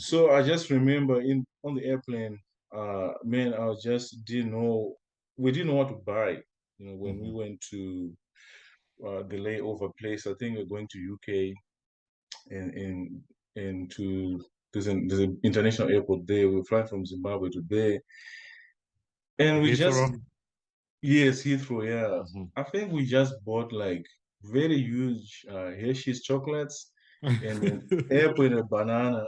So I just remember in on the airplane, man, I just didn't know we didn't know what to buy. When we Hmm. went to the layover place, I think we're going to UK and to there's an international airport there. We're flying from Zimbabwe to there, and we just Heathrow. yes, Heathrow, yeah. Hmm. I think we just bought like very huge Hershey's chocolates and an apple and a banana.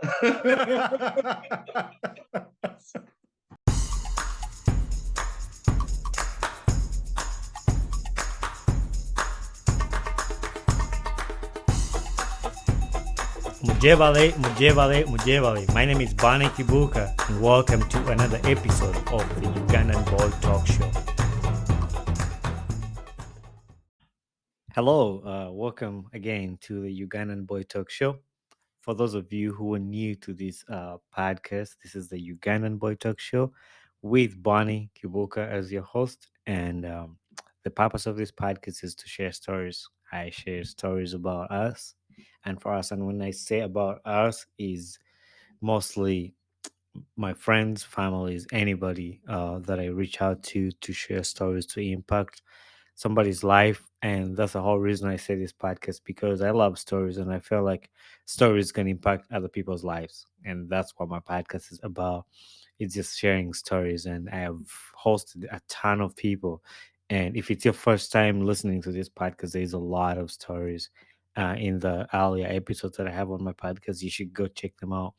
Mujevale, Mujevale, Mujevale. My name is Bani Kibuka, and welcome to another episode of the Ugandan Boy Talk Show. Hello, welcome again to the Ugandan Boy Talk Show. For those of you who are new to this podcast, this is the Ugandan Boy Talk Show with Bonnie Kibuka as your host. And the purpose of this podcast is to share stories. I share stories about us and for us. And when I say about us, is mostly my friends, families, anybody that I reach out to share stories to impact somebody's life. And that's the whole reason I say this podcast because I love stories and I feel like stories can impact other people's lives. And that's what my podcast is about. It's just sharing stories. And I have hosted a ton of people. And if it's your first time listening to this podcast, there's a lot of stories in the earlier episodes that I have on my podcast. You should go check them out.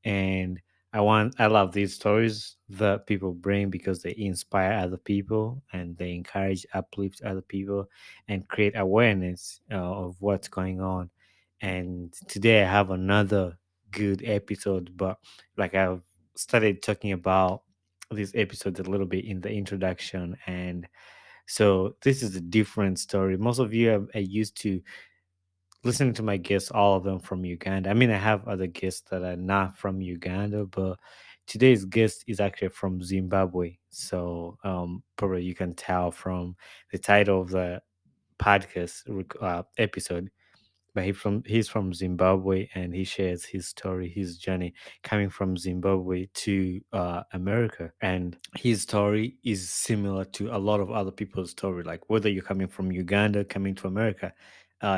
And I love these stories that people bring because they inspire other people and they encourage, uplift other people, and create awareness of what's going on. And today I have another good episode, but like I've started talking about this episode a little bit in the introduction, and so this is a different story. Most of you are used to listening to my guests, all of them from Uganda. I mean, I have other guests that are not from Uganda, but today's guest is actually from Zimbabwe. So probably you can tell from the title of the podcast episode. But he's from Zimbabwe and he shares his story, his journey coming from Zimbabwe to America. And his story is similar to a lot of other people's story. Like whether you're coming from Uganda, coming to America,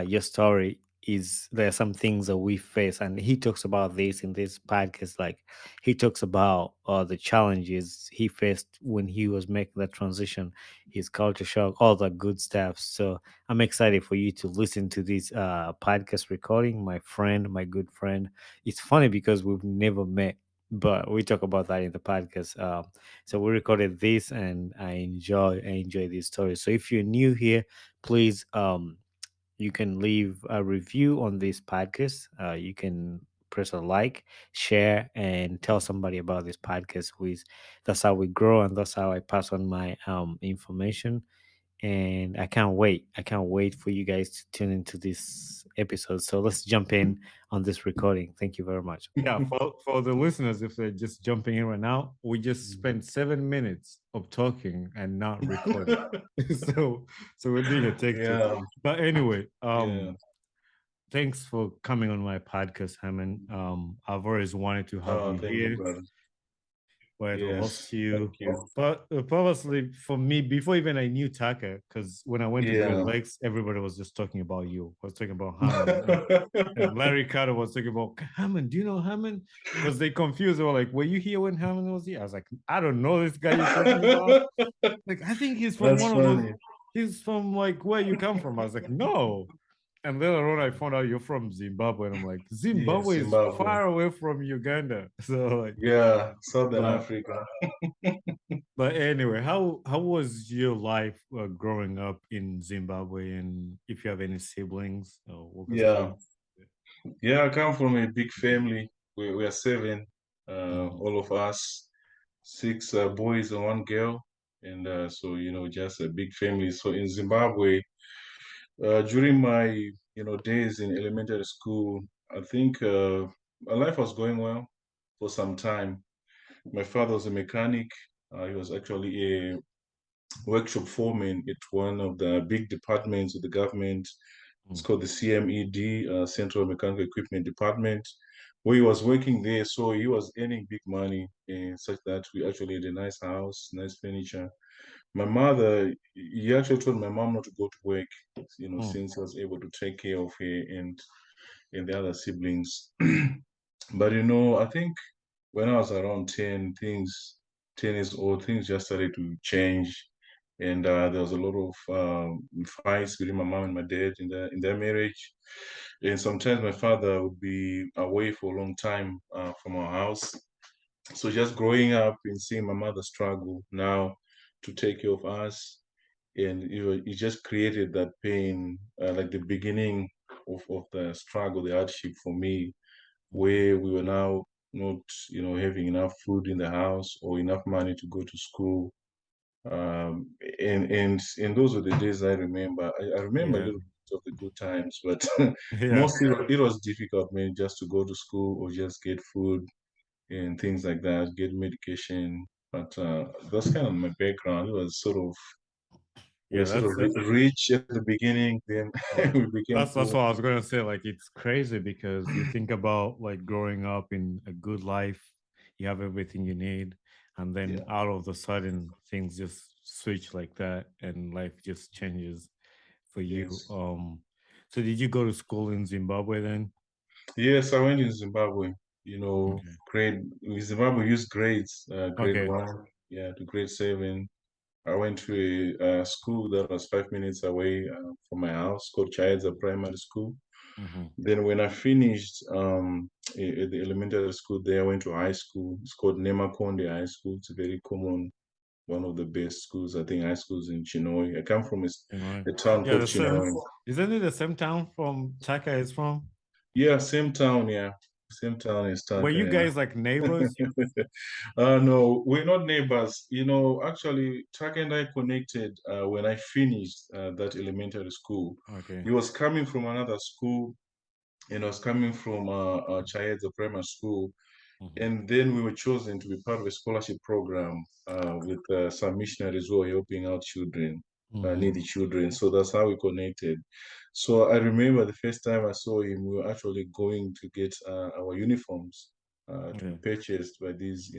your story is there are some things that we face, and he talks about this in this podcast. Like he talks about the challenges he faced when he was making that transition, his culture shock, all that good stuff. So I'm excited for you to listen to this podcast recording, my friend, my good friend. It's funny because we've never met, but we talk about that in the podcast. So we recorded this, and I enjoy this story. So if you're new here, please you can leave a review on this podcast. You can press a like, share, and tell somebody about this podcast. That's how we grow, and that's how I pass on my information. And I can't wait. I can't wait for you guys to tune into this episode. So let's jump in on this recording. Thank you very much. Yeah, for the listeners, if they're just jumping in right now, we just spent 7 minutes of talking and not recording. so so we're doing a take two. Yeah, But anyway, yeah. thanks for coming on my podcast, Herman. I've always wanted to have Oh, you thank you, here brother. where to host Yes, you. thank you. But purposely for me, before even I knew Taka, because when I went to Great Yeah. Lakes, everybody was just talking about you. Was talking about Herman. And Larry Carter was talking about Herman. Do you know Herman? Because they confused. They were like, "Were you here when Herman was here?" I was like, "I don't know this guy you're talking about." Like, I think he's from That's one of those. funny. He's from like where you come from. I was like, "No." And later on, I found out you're from Zimbabwe, and I'm like, Yes, Zimbabwe is Zimbabwe. far away from Uganda. So like, Yeah, Southern but Africa. But anyway, how was your life growing up in Zimbabwe, and if you have any siblings, because I Yeah, think. yeah. I come from a big family. We are seven, Mhm. all of us, six boys and one girl, and so just a big family. So in Zimbabwe, during my days in elementary school, I think my life was going well for some time. My father was a mechanic. He was actually a workshop foreman at one of the big departments of the government. It's Mm. called the CMED, Central Mechanical Equipment Department. where he was working there. So he was earning big money, and such that we actually had a nice house, nice furniture. My mother, he actually told my mom not to go to work, Mm, since he was able to take care of her and the other siblings. But I think when I was around 10 years old, things just started to change. And there was a lot of fights between my mom and my dad in their marriage. And sometimes my father would be away for a long time from our house. So just growing up and seeing my mother struggle now to take care of us, and it just created that pain, like the beginning of the struggle, the hardship for me, mhm. where we were now not, having enough food in the house or enough money to go to school. And those were the days I remember. I remember a Yeah, little bit of the good times, but yeah, mostly it was difficult, man, just to go to school or just get food and things like that, get medication. But that's kind of my background. It was sort of we yeah. were sort of That's rich at the beginning, then yeah. we became That's poor. what I was gonna say. Like it's crazy because you think about like growing up in a good life, you have everything you need, and then Yeah. out of the sudden things just switch like that, and life just changes for you. Yes. So did you go to school in Zimbabwe then? Yes, I went in Zimbabwe. Okay. Grade Zimbabwe used grades, grade Okay. 1, yeah, to grade 7. I went to a school that was 5 minutes away from my house called Chiedza Primary School. Hmm. Then when I finished at the elementary school there, I went to high school. It's called Nemakonde High School. It's a very common, one of the best schools, I think, high schools in Chinoy. I come from You know. a town Yeah, called the same. Chinoy. Isn't it the same town from Taka is from? Yeah, same town, yeah. Same town as Were Taka, you yeah. guys like neighbors? No, we're not neighbors. Actually, Taka and I connected when I finished that elementary school. Okay. He was coming from another school, and I was coming from Chiedza Primary School. Hmm. And then we were chosen to be part of a scholarship program with some missionaries who are helping out children, Hmm. needy children. So that's how we connected. So I remember the first time I saw him, we were actually going to get our uniforms to be Yeah. purchased by these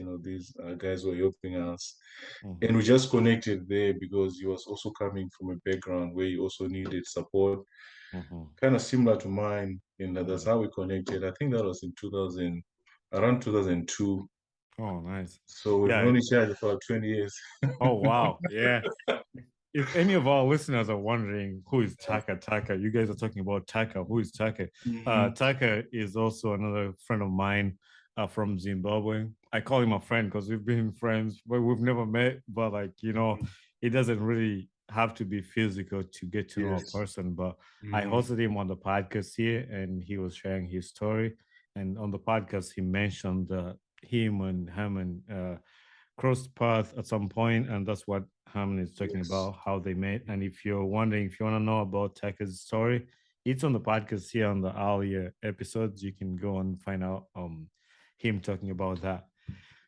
guys who are helping us. And Hmm. we just connected there because he was also coming from a background where he also needed support, Hmm. kind of similar to mine. And that's Yeah. how we connected. I think that was in 2000, around 2002. Oh, nice. So we've Yeah. known each other for like 20 years. Oh, wow. Yeah. If any of our listeners are wondering who is Taka Taka, you guys are talking about Taka. Who is Taka? Hmm. Taka is also another friend of mine from Zimbabwe. I call him a friend because we've been friends, but we've never met. But like it doesn't really have to be physical to get to know a Yes. person. But I Hmm. hosted him on the podcast here, and he was sharing his story. And on the podcast, he mentioned him and Herman crossed paths at some point, and that's what Herman is talking Yes. about, how they met. And if you're wondering, if you want to know about Taka's story, it's on the podcast here on the earlier episodes. You can go and find out him talking about that.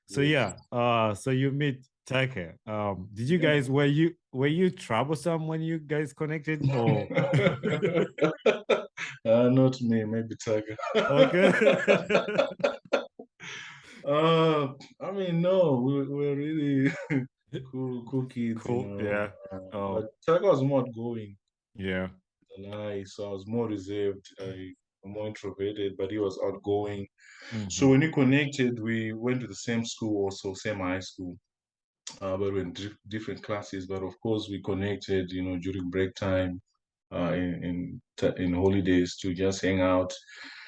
So Yes. yeah, so you meet Taka. Did you Yeah. guys were you troublesome when you guys connected or Not me, maybe Taka. okay? I mean, no, we're really cool kids, Cool. Yeah. But Oh, Taka was more outgoing yeah. than I, so I was more reserved, more introverted, but he was outgoing. So Hmm. when we connected, we went to the same school, also same high school, but we're in different classes. But of course, we connected, during break time, in holidays to just hang out.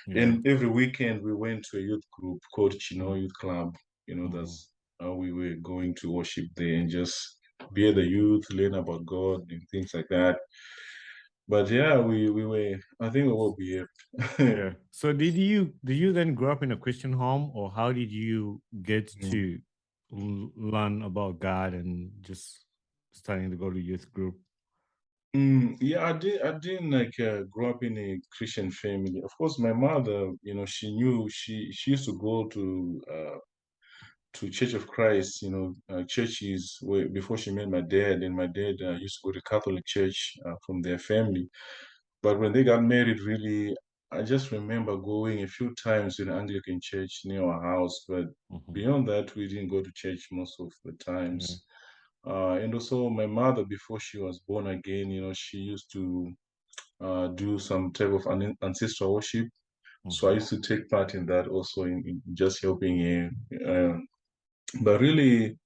Yeah. And every weekend, we went to a youth group called Chino Mm-hmm. Youth Club. Mm-hmm. That's how we were going to worship there and just be the youth, learn about God and things like that. But yeah, we were. I think we will be here. Yeah. So did you then grow up in a Christian home, or how did you get to learn about God and just starting to go to youth group? Yeah, I didn't like grow up in a Christian family. Of course, my mother, she knew she used to go to Church of Christ, churches where before she met my dad, and my dad used to go to Catholic church from their family. But when they got married, really, I just remember going a few times in Anglican church near our house, but Hmm. beyond that, we didn't go to church most of the Yeah. times. And also, my mother, before she was born again, she used to do some type of ancestral worship. So I Hmm. used to take part in that also in just helping him. But really,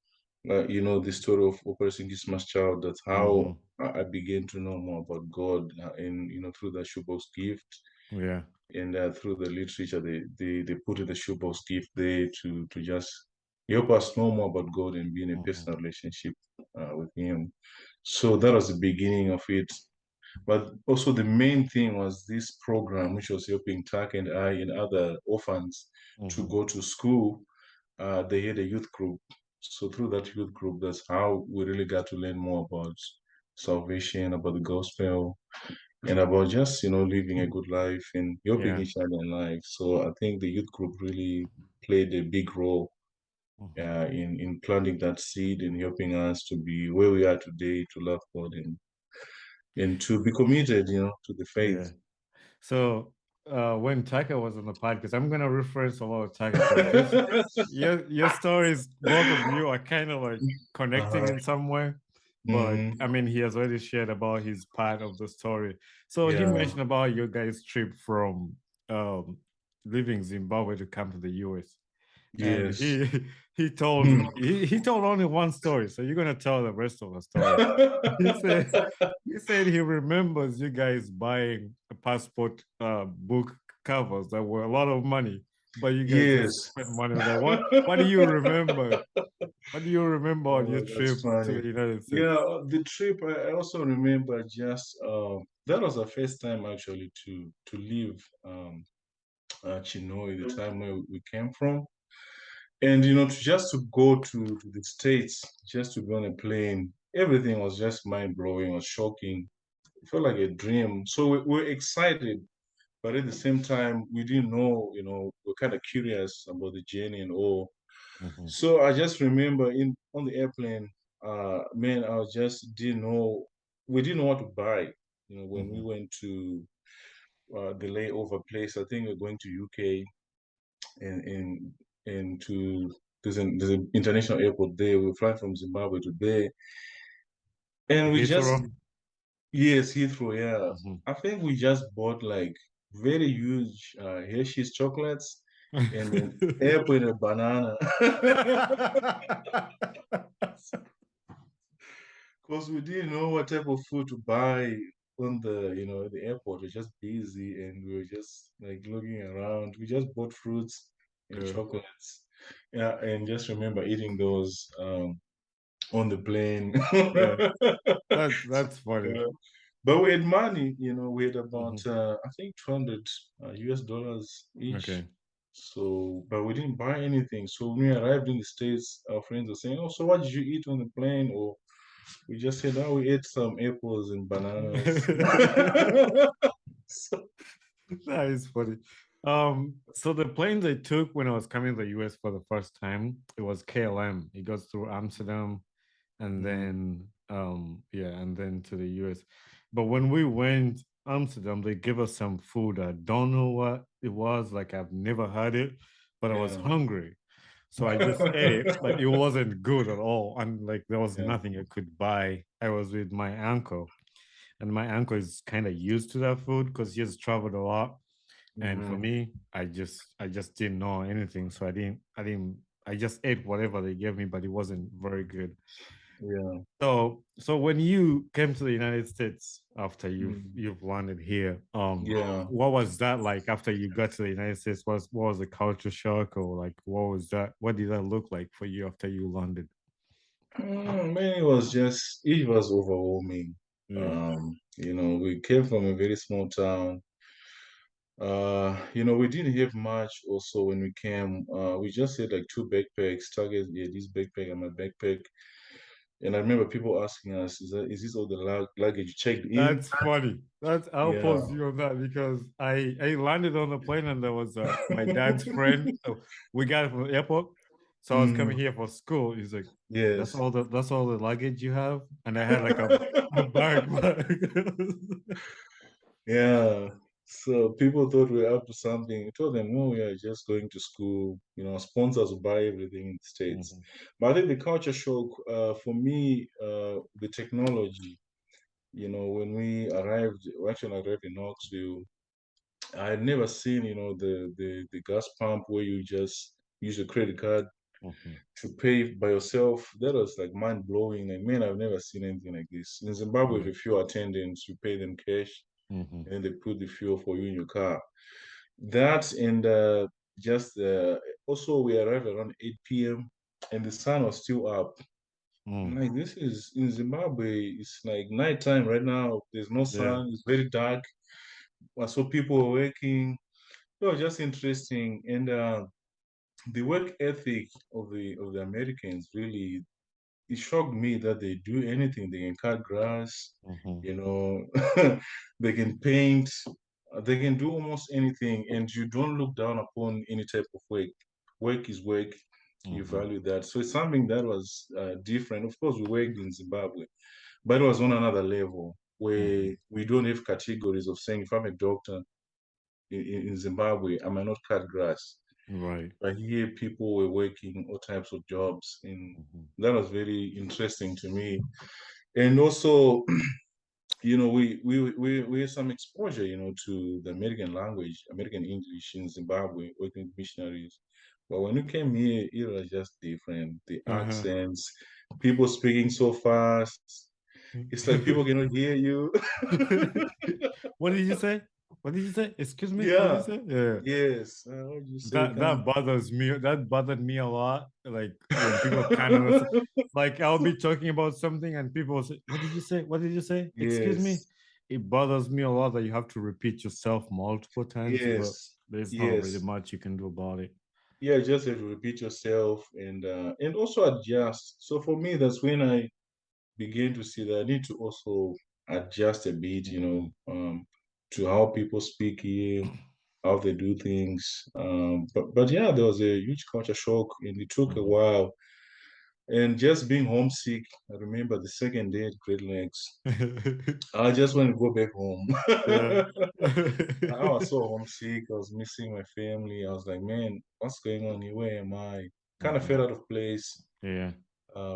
the story of Operation Christmas Child, that's how Hmm. I began to know more about God, and, through the shoebox gift Yeah. and through the literature they put in the shoebox gift there to just help us know more about God and be in a Hmm. personal relationship with Him. So that was the beginning of it. But also the main thing was this program, which was helping Taka and I and other orphans to Hmm. go to school. They had a youth group. So through that youth group, that's how we really got to learn more about salvation, about the gospel, and about just, living a good life and helping Yeah. each other in life. So I think the youth group really played a big role Hmm. in planting that seed and helping us to be where we are today, to love God and to be committed, to the faith. Yeah. So when Taka was on the podcast, I'm gonna reference a lot of Taka because this your stories, both of you are kind of like connecting Uh-huh. in some way. But Hmm. I mean, he has already shared about his part of the story. So he Yeah. mentioned about your guys' trip from um, leaving Zimbabwe to come to the US. And Yes. he told only one story. So you're gonna tell the rest of the story. He said he said he remembers you guys buying a passport book covers that were a lot of money, but you guys just Yes. spent money on that. What do you remember? What do you remember on your Oh, trip that's to funny. the United Yeah, States? the trip. I also remember just that was the first time actually to leave Chinoy, the time where we came from, and just to go to the States, just to be on a plane. Everything was just mind blowing, was shocking. It felt like a dream. So we're excited, but at the same time, we didn't know. We're kind of curious about the journey and all. Mhm, So I just remember in on the airplane, man, I was just didn't know. We didn't know what to buy. When we mhm. went to the layover place, I think we're going to UK and to there's an international airport there. We're flying from Zimbabwe to there, and we just Heathrow. yes, Heathrow, yeah. Mhm. I think we just bought like very huge Hershey's chocolates and an airplane a banana. Because we didn't know what type of food to buy on the airport. We're just busy and we were just like looking around. We just bought fruits and Yeah, chocolates. Yeah, and just remember eating those on the plane. yeah. That's funny. Yeah. But we had money, we had about Mhm. I think 200 US dollars each. Okay. So, but we didn't buy anything. So when we arrived in the States, our friends were saying, "Oh, so what did you eat on the plane?" Or we just said, "Oh, we ate some apples and bananas." So, That is funny. So the planes I took when I was coming to the US for the first time, it was KLM. It goes through Amsterdam and mm, then and then to the US. But when we went Amsterdam, they give us some food. I don't know what it was, like I've never had it, but I was yeah. hungry. So I just ate it, but it wasn't good at all. And like there was Yeah. nothing I could buy. I was with my uncle, and my uncle is kind of used to that food because he has traveled a lot. And for Hmm. me, I just didn't know anything, so I just ate whatever they gave me, but it wasn't very good. Yeah. So when you came to the United States after you've Mm, you've landed here, yeah. what was that like after you got to the United States? What was the culture shock, or like what was that? What did that look like for you after you landed? Man, it was overwhelming. Yeah, We came from a very small town. We didn't have much also when we came. We just had like two backpacks, targets, yeah, this backpack and my backpack. And I remember people asking us, is this all the luggage you checked in? that's funny. That's I'll Yeah. pause you on that because I landed on the plane and there was my dad's friend. We got it from the airport, so I was coming Mm, here for school. He's like, "That's yes. all the luggage you have," and I had like a bag. Yeah. So people thought we were up to something. I told them, no, we are just going to school. Sponsors will buy everything in the States. Mhm, But I think the culture shock, for me, the technology, when we arrived, we actually arrived in Knoxville, I had never seen, the gas pump where you just use a credit card mhm. to pay by yourself. That was like mind blowing. Like, man, I've never seen anything like this. In Zimbabwe, Right. with a few attendants, you pay them cash Mhm, and then they put the fuel for you in your car. That and just also we arrived around 8 p.m. and the sun was still up. I'm mm. like, this is in Zimbabwe, it's like nighttime right now. There's no Yeah. sun, it's very dark. So people were working. It was just interesting. And the work ethic of the Americans really, it shocked me that they do anything. They can cut grass, Mhm, you know, they can paint, they can do almost anything, and you don't look down upon any type of work. Work is work. You mhm, value that. So it's something that was different. Of course, we worked in Zimbabwe, but it was on another level mhm. where we don't have categories of saying if I'm a doctor in Zimbabwe, I might not cut grass. Right. But here, people were working all types of jobs, and Mhm, that was very interesting to me. And also, we had some exposure, to the American language, American English in Zimbabwe, working with missionaries. But when we came here, it was just different. The uh-huh. accents, people speaking so fast. It's like people cannot hear you. What did you say? What did you say? Excuse me. What did you Yeah. say? Yeah. Yes. What did you say? That bothers me. That bothered me a lot. Like when people kind of like I'll be talking about something and people say, "What did you say? What did you say? Excuse me." Yes. It bothers me a lot that you have to repeat yourself multiple times, but Yes. there's not really Yes. much you can do about it. Yeah, just have to repeat yourself and also adjust. So for me, that's when I began to see that I need to also adjust a bit, Mhm. to how people speak here, how they do things. But yeah, there was a huge culture shock, and it took a Mhm. while. And just being homesick, I remember the second day at Great Lakes, I just want to go back home. Yeah. I was so homesick. I was missing my family. I was like, man, what's going on here? Where am I? Kind of Mhm. felt out of place Yeah.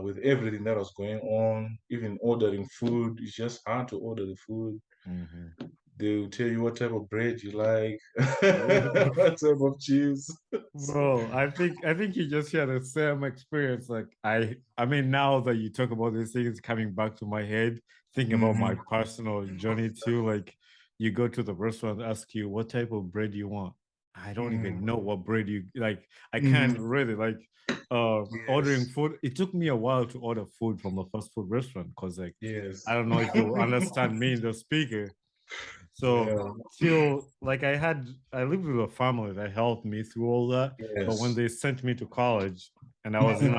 with everything that was going on. Even ordering food, it's just hard to order the food. Mhm. They'll tell you what type of bread you like, what type of cheese. Bro, I think you just had the same experience. Like I mean, now that you talk about these things coming back to my head, thinking about my Hmm. personal journey too. Like you go to the restaurant, ask you what type of bread you want. I don't even know Hmm. what bread you like. I can't Hmm. really like ordering Yes, food. It took me a while to order food from the fast food restaurant because like I yes, don't know if you understand me, the speaker. So yeah, till like I lived with a family that helped me through all that. But when yes. they sent me to college and I was in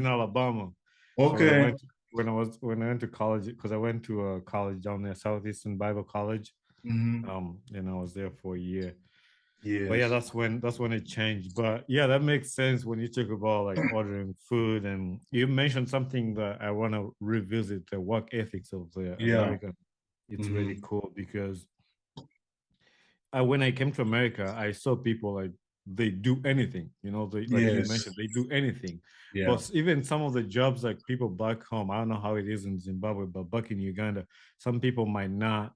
Alabama. So when I Okay. went when I went to college because I went to a college down there, Southeastern Bible College. Hmm. And I was there for a year. But yeah, Yes, that's when it changed. But yeah, that makes sense when you talk about like ordering food and you mentioned something that I want to revisit the work ethics of the yeah. American. It's Hmm. really cool because when I came to America, I saw people like they do anything, they like you Yes, mentioned, they do anything. yeah. But even some of the jobs like people back home, I don't know how it is in Zimbabwe, but back in Uganda, some people might not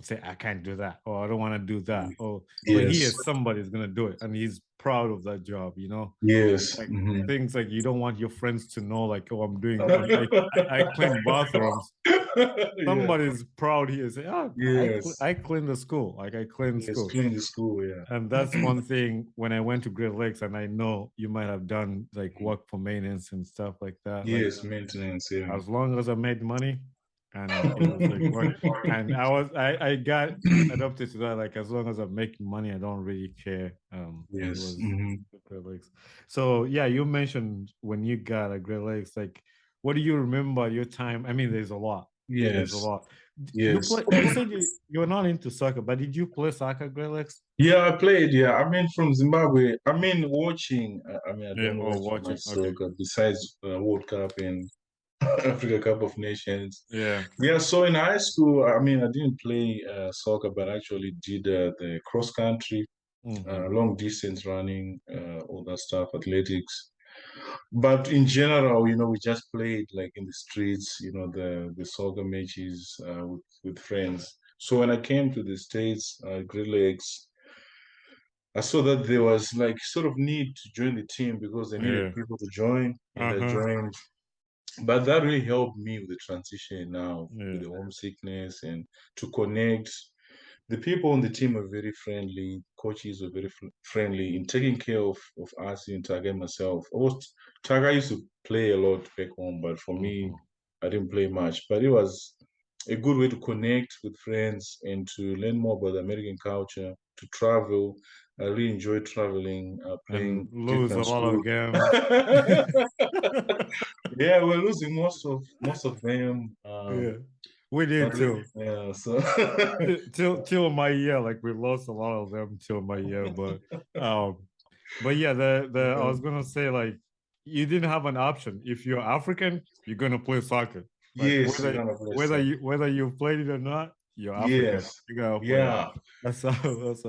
say, I can't do that, or I don't want to do that. Or but here Yes, somebody's gonna do it and he's proud of that job. yes. Like Hmm. things like you don't want your friends to know, like, oh, I clean bathrooms. Yeah. Somebody's proud here, say, oh, Yes. I clean the school, like I clean Yes. school. Clean the school. Yeah. And that's one thing when I went to Great Lakes, and I know you might have done like Mhm. work for maintenance and stuff like that. Like Yes. Maintenance. Yeah. as long as I made money and it was like work, and I got adopted to that. Like as long as I'm making money, I don't really care. It Yes. was Hmm. the Great Lakes. So yeah, you mentioned when you got a Great Lakes, like what do you remember your time? I mean, there's a lot. There's a Yes. lot. You Yes. play. You said you're not into soccer, but did you play soccer, Great Lakes? Yeah, I played. Yeah, I mean, from Zimbabwe. I mean, watching. I mean, I Yeah, don't or watch much watching. Okay. soccer besides World Cup and Africa Cup of Nations. Yeah. Yeah, so in high school, I mean, I didn't play soccer, but I actually did the cross country, Hmm. long distance running, all that stuff, athletics. But in general, we just played like in the streets, the soccer matches with friends. So when I came to the States, Great Lakes, I saw that there was like sort of need to join the team because they needed Yeah. people to join, and I Uh-huh. joined. But that really helped me with the transition now, with Yeah. the homesickness and to connect. The people on the team are very friendly. Coaches are very friendly in taking care of us in Taka and myself. Taka used to play a lot back home, but for me, Hmm. I didn't play much. But it was a good way to connect with friends and to learn more about the American culture, to travel. I really enjoy traveling, And playing lose a different lot of schools. games. Yeah, we're losing most of them. Yeah. We did But too. yeah, so Till my year, like we lost a lot of them till my year, um but yeah, the I was gonna say like you didn't have an option. If you're African, you're gonna play soccer. Like yes, you're gonna play soccer. whether you played it or not, you're African. Yes, You gotta play it. yeah. That's how it was.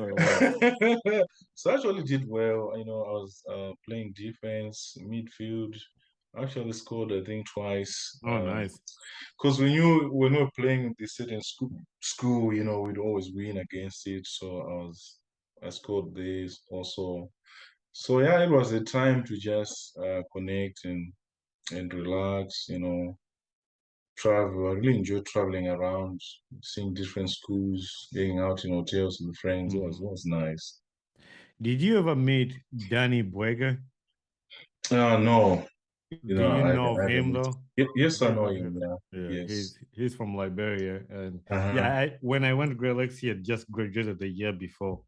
So I actually did well. I was playing defense, midfield. Actually scored, I think, twice. Oh, nice. Because when we were playing this certain school, we'd always win against it. So I scored this also. So yeah, it was a time to just connect and relax. Travel. I really enjoyed traveling around, seeing different schools, hanging out in hotels with friends. It was Mhm. it was nice. Did you ever meet Danny Buega? No, Do you know of I him haven't. though? Yes, I You know haven't him. heard of. Yeah. Yeah, Yes. he's from Liberia, and yeah, Uh-huh. when I went to Great Lakes, he had just graduated the year before,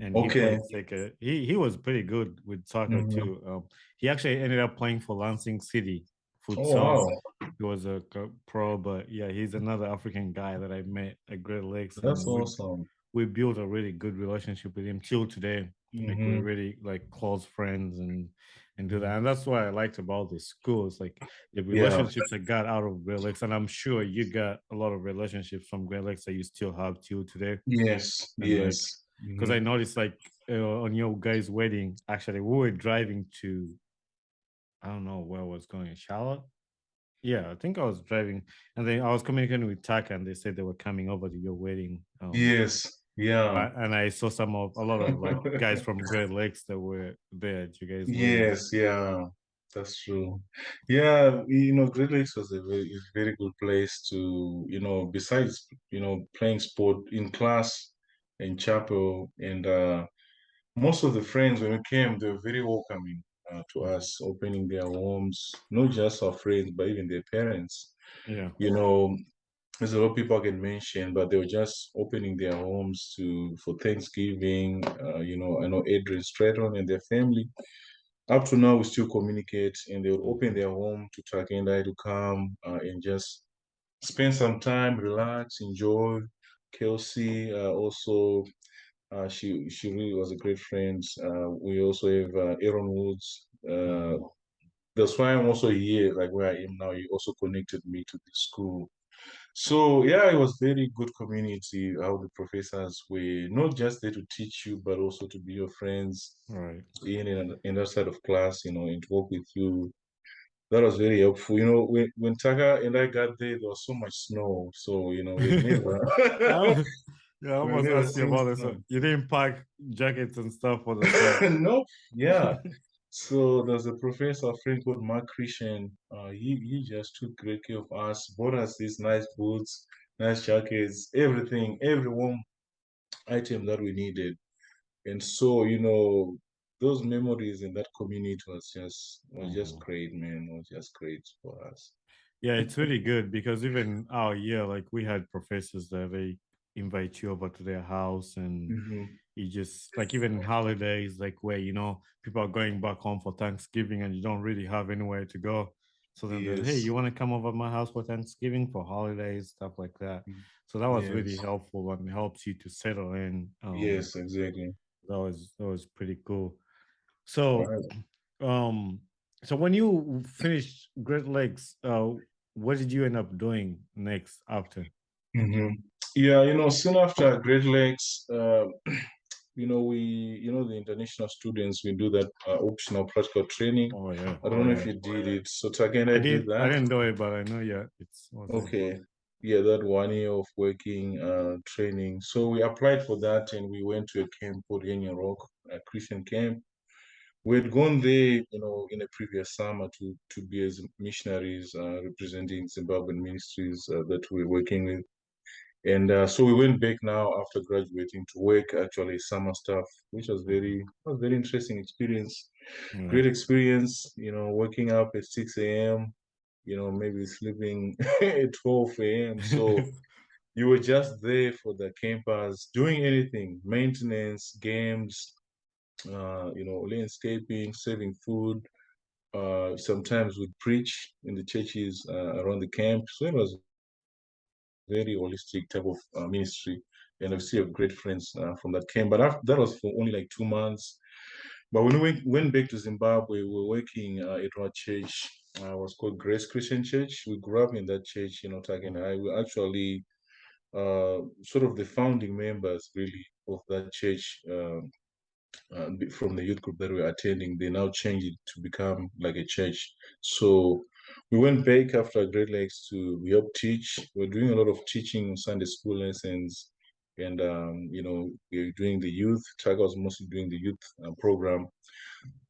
and he Okay. played soccer. He was pretty good with soccer Hmm. too. He actually ended up playing for Lansing City Oh futsal. wow, He was a pro, but yeah, he's another African guy that I met at Great Lakes, that's and awesome. we built a really good relationship with him till today. Like we're Hmm. really like close friends and do that. And that's what I liked about the school. It's like the Yeah. relationships I got out of Great Lakes, and I'm sure you got a lot of relationships from Great Lakes that you still have till today. Yes. And like, Yes. because Hmm. I noticed like on your guys' wedding, actually, we were driving to I don't know where I was going, Charlotte. Yeah, I think I was driving, and then I was communicating with Taka, and they said they were coming over to your wedding. Yes. Yeah. And I saw a lot of like guys from Great Lakes that were there at you guys' wedding. Yes, yeah, that's true. Yeah, Great Lakes was a very good place to, besides, playing sport in class in chapel, and most of the friends when we came, they were very welcoming to Mhm. us, opening their homes, not just our friends, but even their parents. Yeah. You know, there's a lot of people I can mention, but they were just opening their homes to for Thanksgiving. I know Adrian Stratton and their family up to now, we still communicate, and they would open Mhm. their home to Taki and I to come and just spend some time, relax, enjoy. Kelsey also, she really was a great friend. We also have Aaron Woods. Mhm. That's why I'm also here, like where I am now. He also connected me to the school. So yeah, it was very good community. How the professors were not just there to teach you, but also to be your friends Right. in that side of class, and to work with you. That was very helpful. When Taka and I got there was so much snow. So, we'd never I, yeah, I we'd almost never asked you seen about this. snow. You didn't pack jackets and stuff for the snow. Nope. Yeah. So there's a professor, a friend called Mark Christian. He just took great care of us, bought us these nice boots, nice jackets, everything, every warm item that we needed. And so, those memories in that community was just Mhm. great, man. It was just great for us. Yeah, it's really good because even our year, like we had professors that they invite you over to their house and Hmm. you just like even holidays, like where people are going back home for Thanksgiving and you don't really have anywhere to go. So then there's, hey, Yes. you want to come over to my house for Thanksgiving for holidays, stuff like that. So that was really Yes. helpful and helps you to settle in. Yes, exactly. That was pretty cool. So Right. um so when you finished Great Lakes, what did you end up doing next after? hmm Yeah, soon after Great Lakes, we, the international students, we do that optional practical training. Oh yeah, I don't oh know if yeah. you did it. So again, I did I that. didn't do it, but I know yeah, it was there. Okay. Yeah, that 1 year of working training. So we applied for that and we went to a camp called Union Rock, a Christian camp. We had gone there, in a previous summer to be as missionaries representing Zimbabwean ministries that we're working with. And so we went back now after graduating to work actually summer stuff, which was very interesting experience. Yeah. Great experience, waking up at 6 a.m., maybe sleeping at 12 a.m. So you were just there for the campers, doing anything, maintenance, games, landscaping, serving food. Sometimes we'd preach in the churches around the camp. So it was very holistic type of ministry. And I still have great friends from that camp. But that was for only like 2 months. But when we went back to Zimbabwe, we were working at our church. It was called Grace Christian Church. We grew up in that church, Taka and I. We actually sort of the founding members, really, of that church. From the youth group that we were attending, they now changed it to become like a church. So we went back after Great Lakes to we help teach. We're doing a lot of teaching Sunday school lessons, and we're doing the youth. Taka was mostly doing the youth program.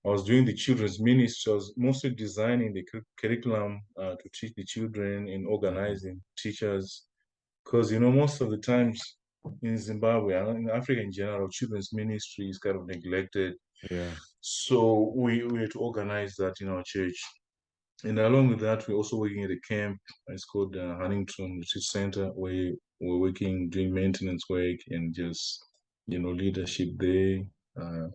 I was doing the children's ministry. I was mostly designing the curriculum to teach the children and Mhm. organizing teachers. Because most of the times in Zimbabwe and in Africa in general, children's ministry is kind of neglected. Yeah. So we had to organize that in our church. And along with that, we're also working at a camp. It's called Huntington Retreat Center, where we're working, doing maintenance work and just, leadership there, uh,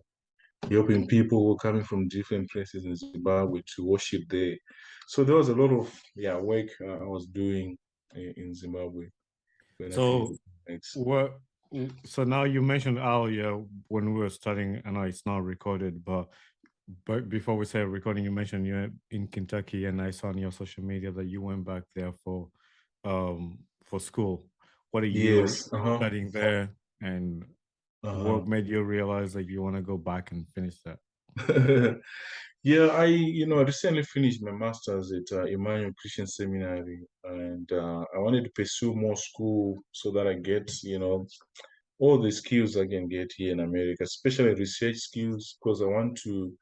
helping people who are coming from different places in Zimbabwe to worship there. So there was a lot of, yeah, work I was doing in Zimbabwe when I finished So with X. what so now you mentioned earlier when we were studying, I know it's not recorded, but before we say recording, you mentioned you're in Kentucky, and I saw on your social media that you went back there for school. What are you Yes. Uh-huh. studying there, and what Uh-huh. made you realize that you want to go back and finish that? Yeah, I recently finished my master's at Emmanuel Christian Seminary, and I wanted to pursue more school so that I get, all the skills I can get here in America, especially research skills, because I want to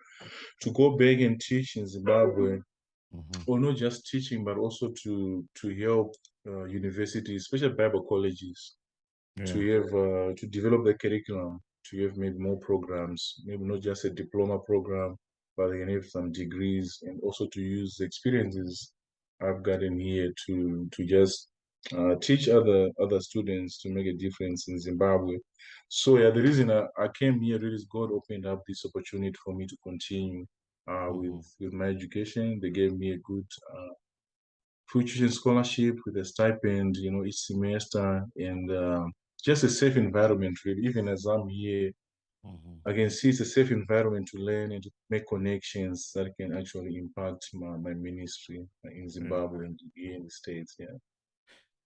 go back and teach in Zimbabwe, Hmm. or not just teaching, but also to help universities, especially Bible colleges, to Yeah, have to develop the curriculum, to have maybe more programs, maybe not just a diploma program, but they can have some degrees, and also to use the experiences I've gotten here to just teach other students to make a difference in Zimbabwe. So yeah, the reason I came here really is God opened up this opportunity for me to continue hmm, with my education. They gave me a good tuition scholarship with a stipend, each semester, and just a safe environment, really. Even as I'm here, hmm. I can see it's a safe environment to learn and to make connections that can actually impact my ministry in Yeah. Zimbabwe and here in the States. Yeah.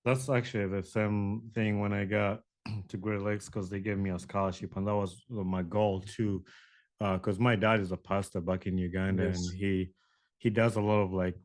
That's actually the same thing when I got to Great Lakes because they gave me a scholarship, and that was my goal too. Because my dad is a pastor back in Uganda, and Yes. he does a lot of like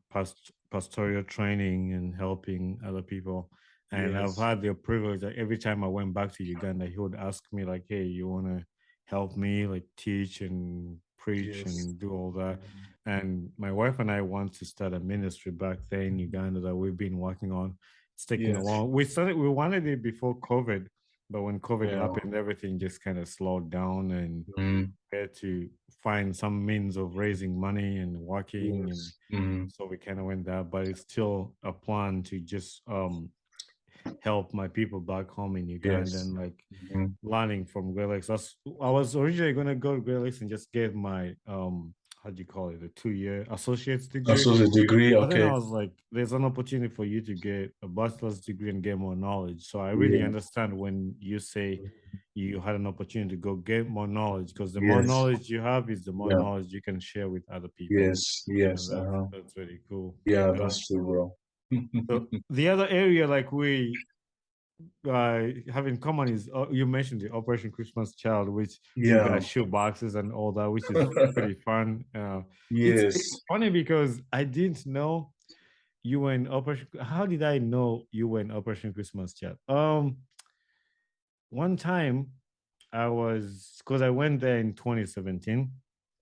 pastoral training and helping other people. And I've Yes. had the privilege that every time I went back to Uganda, he would ask me like, "Hey, you want to help me like teach and preach Yes. and do all that?" Mhm. And my wife and I want to start a ministry back there in Uganda that we've been working on. It's taking a Yes. while. We wanted it before COVID, but when COVID Yeah. happened, everything just kind of slowed down, and Mm. we had to find some means of raising money and working, and Yes. Mm. so we kind of went that. But it's still a plan to just help my people back home in Uganda Yes. and like Mhm. learning from Great Lakes. I was originally gonna go to Great Lakes and just get my how do you call it, a 2 year associate's degree. Associate degree. But then I Okay. was like, there's an opportunity for you to get a bachelor's degree and get more knowledge. So I really Yeah. understand when you say you had an opportunity to go get more knowledge, because the more Yes. knowledge you have is the more Yeah. knowledge you can share with other people. Yes. And Yes. that's Uh-huh. that's really cool. Yeah, Um, that's true, bro. So the other area like we have in common is you mentioned the Operation Christmas Child, which you Yeah. got shoe boxes and all that, which is pretty fun. It's Yes. funny because I didn't know you were in Operation. How did I know you were in Operation Christmas Child? One time I was because I went there in 2017,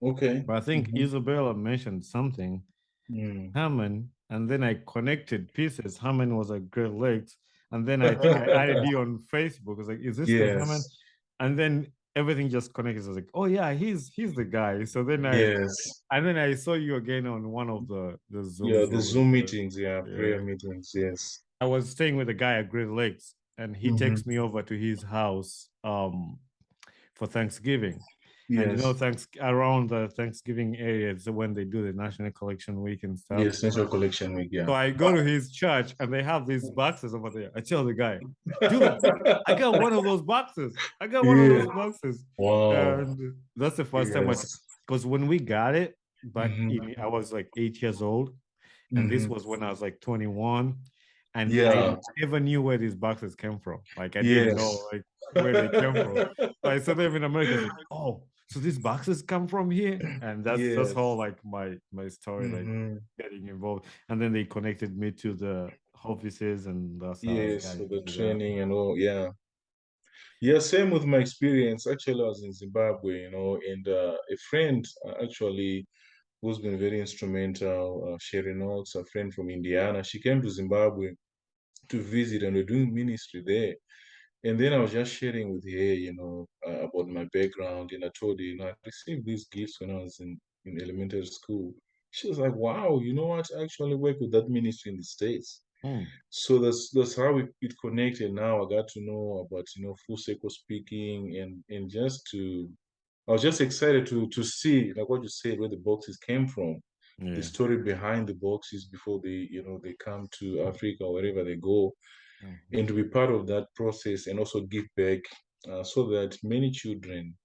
Okay. but I think Mm-hmm. Isabella mentioned something Mm. Herman, and then I connected pieces. Herman was at Great Lakes, and then I think I added you on Facebook. I was like, "Is this the Herman?" Yes. And then everything just connected. I was like, "Oh yeah, he's the guy." So Yes. then I saw you again on one of the Yeah, Zooms the where we Zoom were. meetings, yeah, prayer Yeah, meetings, yes. I was staying with a guy at Great Lakes, and he Mm-hmm. takes me over to his house for Thanksgiving. And you know, Yes. thanks around the Thanksgiving area, it's when they do the National Collection Week and stuff. Yes, Central Collection Week, yeah. So I go to his church and they have these boxes over there. I tell the guy, dude, I got one of those boxes. I got one of Yeah. those boxes. Wow. And that's the first time Yes. because when we got it back Mm-hmm. in, I was like 8 years old. And this Mm-hmm. was when I was like 21. And I Yeah. never knew where these boxes came from. Like I didn't know Yes. like where they came from. So I saw them in America. I was like, oh, so these boxes come from here. And that's how Yes. like my story like Mm-hmm. getting involved. And then they connected me to the offices, and that's how I Yes, got for the into that. training and all, yeah. Yeah, same with my experience. Actually, I was in Zimbabwe, and a friend actually who's been very instrumental, sharing notes, a friend from Indiana. She came to Zimbabwe to visit and we're doing ministry there. And then I was just sharing with her, about my background. And I told her, I received these gifts when I was in elementary school. She was like, wow, you know what? I actually work with that ministry in the States. Hmm. So that's how it connected. Now I got to know about, full circle speaking and just to I was just excited to see, like what you said, where the boxes came from, the Yeah. story behind the boxes before they come to Africa or wherever they go, Mhm. and to be part of that process and also give back, so that many children,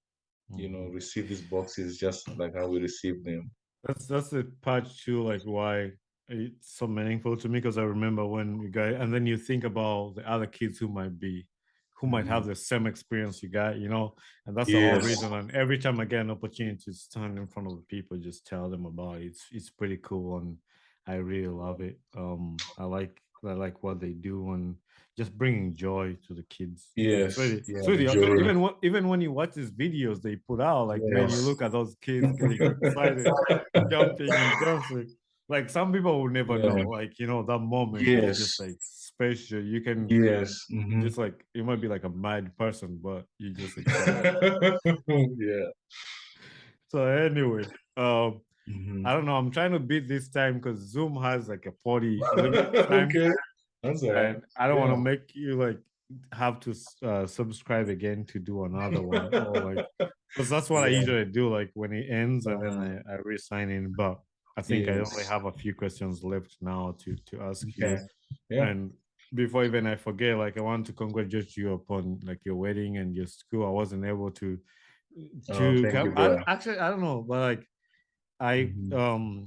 Mhm. receive these boxes just like how we receive them. That's the part too, like why it's so meaningful to me because I remember when you guys, and then you think about the other kids who might have Mhm. the same experience you got, and that's the whole Yes, reason. And every time I get an opportunity to stand in front of the people, just tell them about it. It's pretty cool, and I really love it. I like what they do and just bringing joy to the kids. yes, It's yeah, the really awesome. joy. Even when you watch these videos they put out, like man, you Yes. look at those kids getting excited, jumping and dancing. Like some people will never know. Yeah. Like that moment is just Yes. like special. You can Yes. just like you might be like a mad person, but you're just excited. Yeah. So anyway, I Hmm. don't know. I'm trying to beat this time because Zoom has like a 40 limit time, Okay. That's all right. and I don't want to Yeah. make you like have to subscribe again to do another one or like because that's what I Yeah. usually do. Like when it ends, and then Uh-huh. I re-sign in. But I think I only Yes. have a few questions left now to ask Okay. you. Yeah. And before even I forget, like I want to congratulate you upon like your wedding and your school. I wasn't able Oh, to thank you, come. brother. Actually I don't know, but like I Hmm.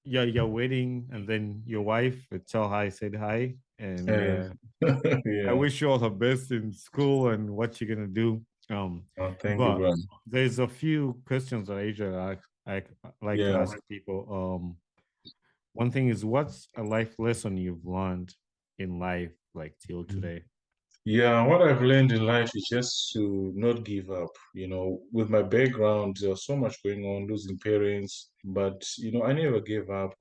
yeah, your wedding and then your wife. Tell her I said hi, and Yeah. I Yeah. wish you all the best in school and what you're gonna do. Oh, thank you, But brother. there's a few questions that I usually I like to Yeah. ask people. One thing is, what's a life lesson you've learned in life, like till today? Yeah, what I've learned in life is just to not give up. With my background, there's so much going on, losing parents, but I never gave up.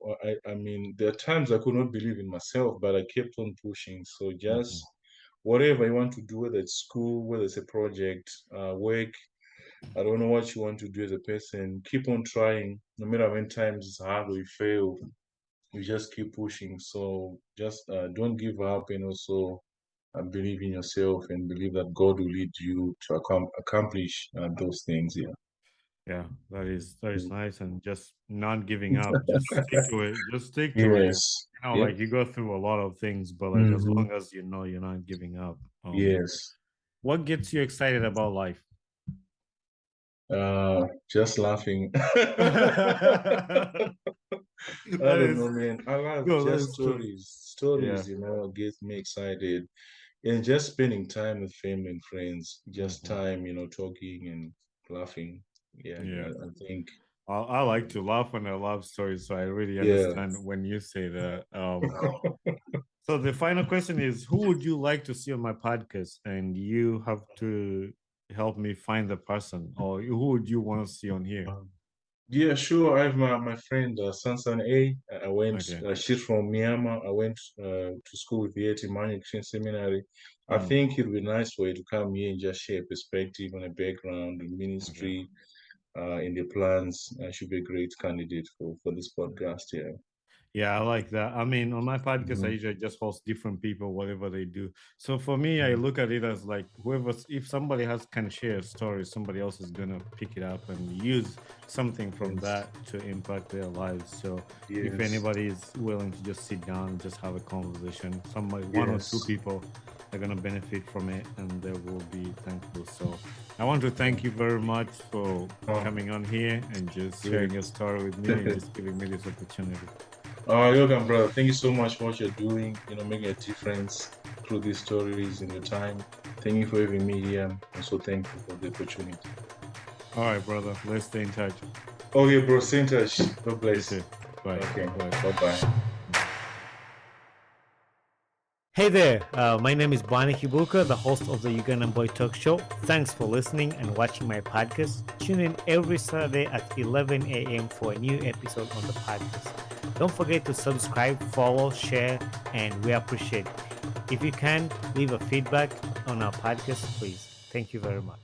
I mean, there are times I could not believe in myself, but I kept on pushing. So just Mhm. whatever you want to do, whether it's school, whether it's a project, work, I don't know what you want to do as a person, keep on trying. No matter how many times it's hard or you fail, you just keep pushing. So just don't give up, and also believe in yourself and believe that God will lead you to accomplish those things. Yeah. Yeah, that is nice, and just not giving up. Just stick to it. Just stick to it. Yes. Yep. Like you go through a lot of things, but like as Hmm. long as you know you're not giving up. Yes. What gets you excited about life? Just laughing. that I don't is know, man. I love no, that just is true. stories. Yeah. stories, gets me excited. And just spending time with family and friends, just Hmm. time, talking and laughing. Yeah, Yeah. I think, I like to laugh when I love stories, so I really yeah. understand when you say that. So the final question is, who would you like to see on my podcast? And you have to help me find the person, or who would you want to see on here? Yeah, sure. I have my friend Sansan A. I went. Okay. She's from Myanmar. I went to school with her at Imani Christian Seminary. I Mm, think it would be nice for her to come here and just share perspective on a background in okay. ministry, in the plans. Should be a great candidate for this podcast. Yeah. Yeah, I like that. I mean, on my podcast, I Mhm. usually just host different people, whatever they do. So for me, I look at it as like whoever, if somebody has can share a story, somebody else is gonna pick it up and use something from Yes. that to impact their lives. So if Yes. anybody is willing to just sit down and just have a conversation, somebody, one or two Yes. people are gonna benefit from it, and they will be thankful. So I want to Yeah. thank you very much for Oh, coming on here and just sharing great. your story with me and just giving me this opportunity. Yogan, brother, thank you so much for what you're doing, making a difference through these stories in your time. Thank you for having me here. I'm so thankful for the opportunity. All right, brother. Let's stay in touch. Okay, bro, stay in touch. God You bless. too. Bye. Okay, Bye. bye-bye. Hey there, my name is Bani Kibuka, the host of the Ugandan Boy Talk Show. Thanks for listening and watching my podcast. Tune in every Saturday at 11 a.m. for a new episode on the podcast. Don't forget to subscribe, follow, share, and we appreciate it. If you can, leave a feedback on our podcast, please. Thank you very much.